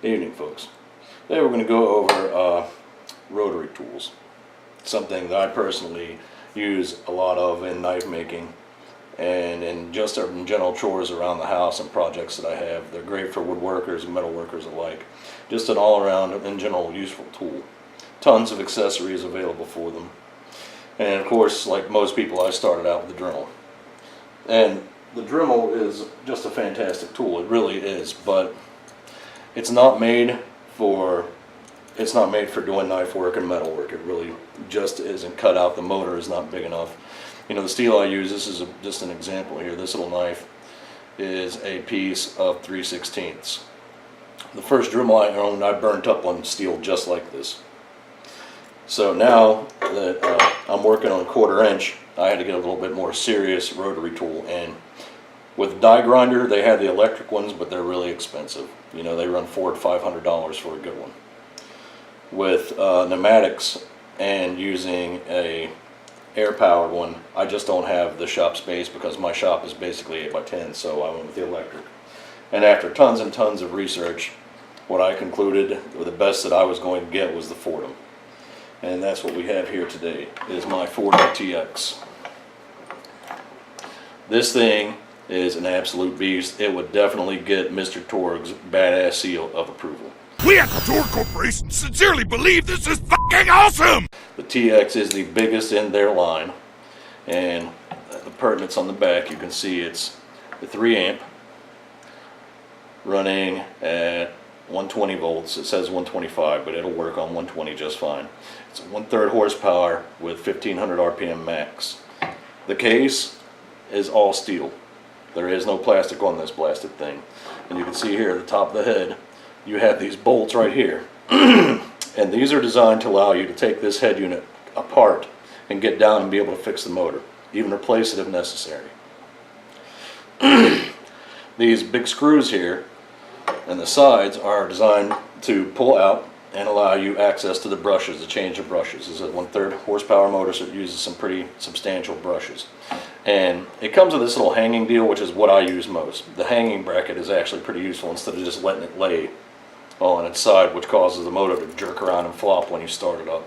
Evening, folks. Today we're going to go over rotary tools. Something that I personally use a lot of in knife making and in just in general chores around the house and projects that I have. They're great for woodworkers and metal workers alike. Just an all-around, in general, useful tool. Tons of accessories available for them. And of course, like most people, I started out with the Dremel. And the Dremel is just a fantastic tool. It really is, but it's not made for doing knife work and metal work. It really just isn't cut out. The motor is not big enough. You know, the steel I use, this is just an example here. This little knife is a piece of 3/16. The first Dremel I owned, I burnt up on steel just like this. So now that I'm working on 1/4 inch, I had to get a little bit more serious rotary tool. And with die grinder, they had the electric ones, but they're really expensive. You know, they run $400 to $500 for a good one. With pneumatics and using a air powered one, I just don't have the shop space because my shop is basically 8 by 10, so I went with the electric. And after tons and tons of research, what I concluded the best that I was going to get was the Foredom. And that's what we have here today, is my Foredom TX. This thing is an absolute beast. It would definitely get Mr. Torg's badass seal of approval. We at the Torg Corporation sincerely believe this is fucking awesome! The TX is the biggest in their line, and the pertinence on the back, you can see it's the 3 amp running at 120 volts. It says 125, but it'll work on 120 just fine. It's 1/3 horsepower with 1500 RPM max. The case is all steel. There is no plastic on this blasted thing. And you can see here at the top of the head, you have these bolts right here. And these are designed to allow you to take this head unit apart and get down and be able to fix the motor, even replace it if necessary. These big screws here and the sides are designed to pull out and allow you access to the brushes, to change the brushes. This is a 1/3 horsepower motor, so it uses some pretty substantial brushes. And it comes with this little hanging deal, which is what I use most. The hanging bracket is actually pretty useful instead of just letting it lay on its side, which causes the motor to jerk around and flop when you start it up.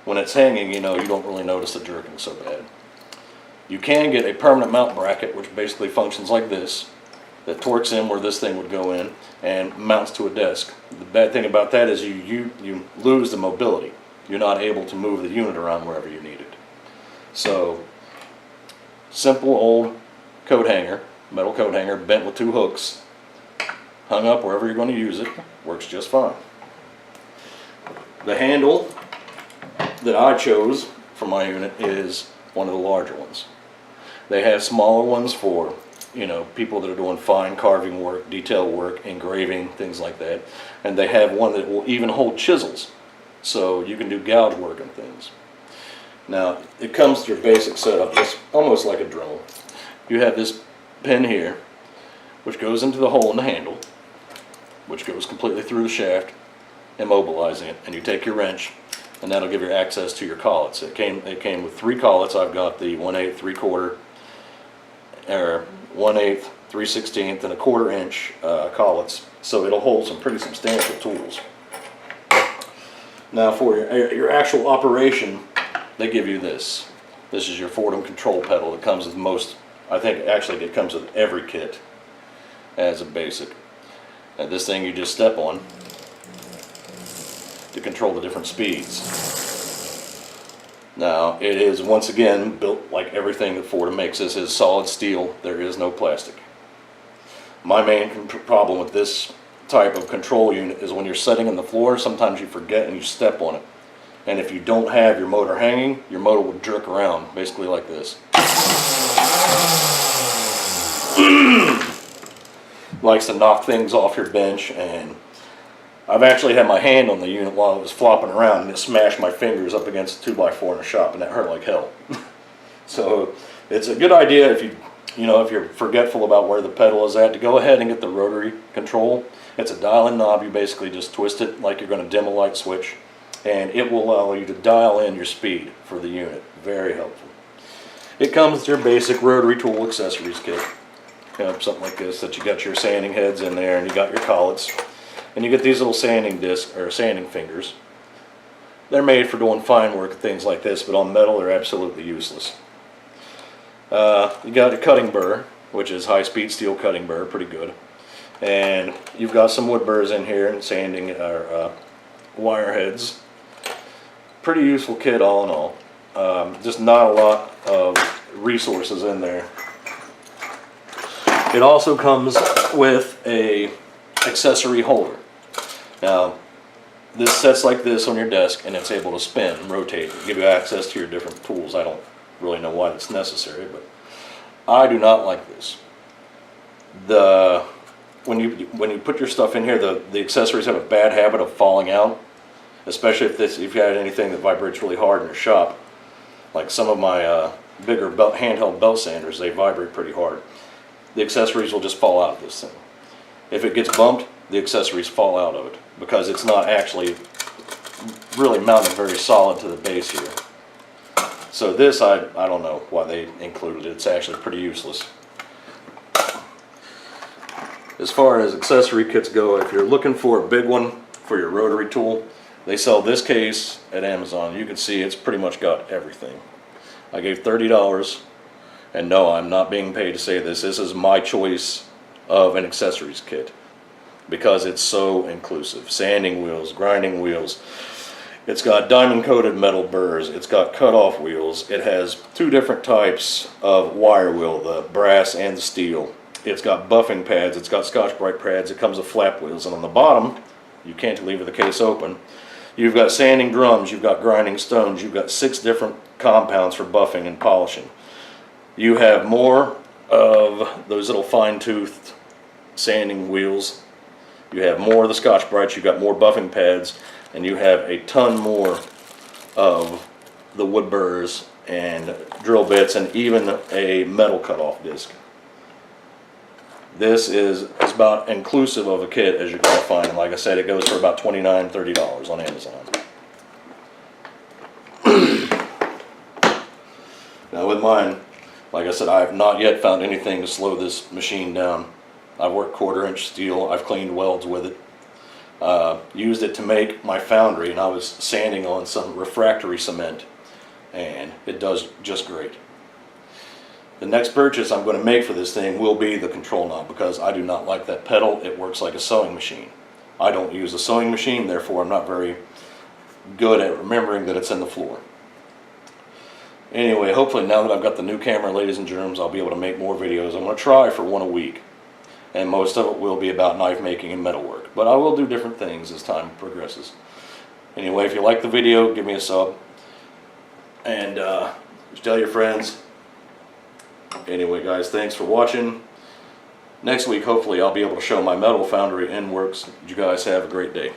When it's hanging, you know, you don't really notice the jerking so bad. You can get a permanent mount bracket, which basically functions like this, that torques in where this thing would go in and mounts to a desk. The bad thing about that is you lose the mobility. You're not able to move the unit around wherever you need it. So, simple old coat hanger, metal coat hanger, bent with 2 hooks, hung up wherever you're going to use it, works just fine. The handle that I chose for my unit is one of the larger ones. They have smaller ones for, you know, people that are doing fine carving work, detail work, engraving, things like that. And they have one that will even hold chisels, so you can do gouge work and things. Now, it comes to your basic setup, just almost like a Dremel. You have this pin here, which goes into the hole in the handle, which goes completely through the shaft, immobilizing it. And you take your wrench, and that'll give you access to your collets. It came with 3 collets. I've got the 1/8, 3/4, or 1/8, 3/16, and 1/4 inch collets, so it'll hold some pretty substantial tools. Now for your actual operation, they give you this. This is your Foredom control pedal. It comes with most, I think actually it comes with every kit as a basic. And this thing you just step on to control the different speeds. Now, it is once again built like everything that Foredom makes. This is solid steel. There is no plastic. My main problem with this type of control unit is when you're sitting on the floor, sometimes you forget and you step on it. And if you don't have your motor hanging, your motor will jerk around, basically like this. Likes to knock things off your bench, and I've actually had my hand on the unit while it was flopping around, and it smashed my fingers up against a 2x4 in a shop, and that hurt like hell. So it's a good idea if if you're forgetful about where the pedal is at, to go ahead and get the rotary control. It's a dial-in knob. You basically just twist it like you're going to dim a light switch, and it will allow you to dial in your speed for the unit. Very helpful. It comes with your basic rotary tool accessories kit. Something like this, that you got your sanding heads in there and you got your collets. And you get these little sanding discs, or sanding fingers. They're made for doing fine work and things like this, but on metal they're absolutely useless. You got a cutting burr, which is high-speed steel cutting burr, pretty good. And you've got some wood burrs in here and sanding or wire heads. Pretty useful kit all in all. Just not a lot of resources in there. It also comes with a accessory holder. Now, this sets like this on your desk and it's able to spin and rotate and give you access to your different tools. I don't really know why it's necessary, but I do not like this. When you put your stuff in here, the accessories have a bad habit of falling out, especially if you had anything that vibrates really hard in your shop. Like some of my bigger handheld belt sanders, they vibrate pretty hard. The accessories will just fall out of this thing. If it gets bumped, the accessories fall out of it because it's not actually really mounted very solid to the base here. So this, I don't know why they included it. It's actually pretty useless. As far as accessory kits go, if you're looking for a big one for your rotary tool, they sell this case at Amazon. You can see it's pretty much got everything. I gave $30, and no, I'm not being paid to say this. This is my choice of an accessories kit because it's so inclusive. Sanding wheels, grinding wheels. It's got diamond coated metal burrs. It's got cut-off wheels. It has two different types of wire wheel, the brass and the steel. It's got buffing pads. It's got Scotch-Brite pads. It comes with flap wheels. And on the bottom, you can't leave the case open. You've got sanding drums. You've got grinding stones. You've got 6 different compounds for buffing and polishing. You have more of those little fine-toothed sanding wheels. You have more of the Scotch-Brites. You've got more buffing pads. And you have a ton more of the wood burrs and drill bits and even a metal cut-off disc. This is about inclusive of a kit as you're going to find. And like I said, it goes for about $29, $30 on Amazon. Now with mine, like I said, I have not yet found anything to slow this machine down. I've worked 1/4-inch steel. I've cleaned welds with it. Used it to make my foundry, and I was sanding on some refractory cement, and it does just great. The next purchase I'm going to make for this thing will be the control knob because I do not like that pedal. It works like a sewing machine. I don't use a sewing machine, therefore I'm not very good at remembering that it's in the floor. Anyway, hopefully now that I've got the new camera, ladies and germs, I'll be able to make more videos. I'm going to try for one a week. And most of it will be about knife making and metalwork. But I will do different things as time progresses. Anyway, if you like the video, give me a sub. And just tell your friends. Anyway, guys, thanks for watching. Next week, hopefully, I'll be able to show my metal foundry and works. You guys have a great day.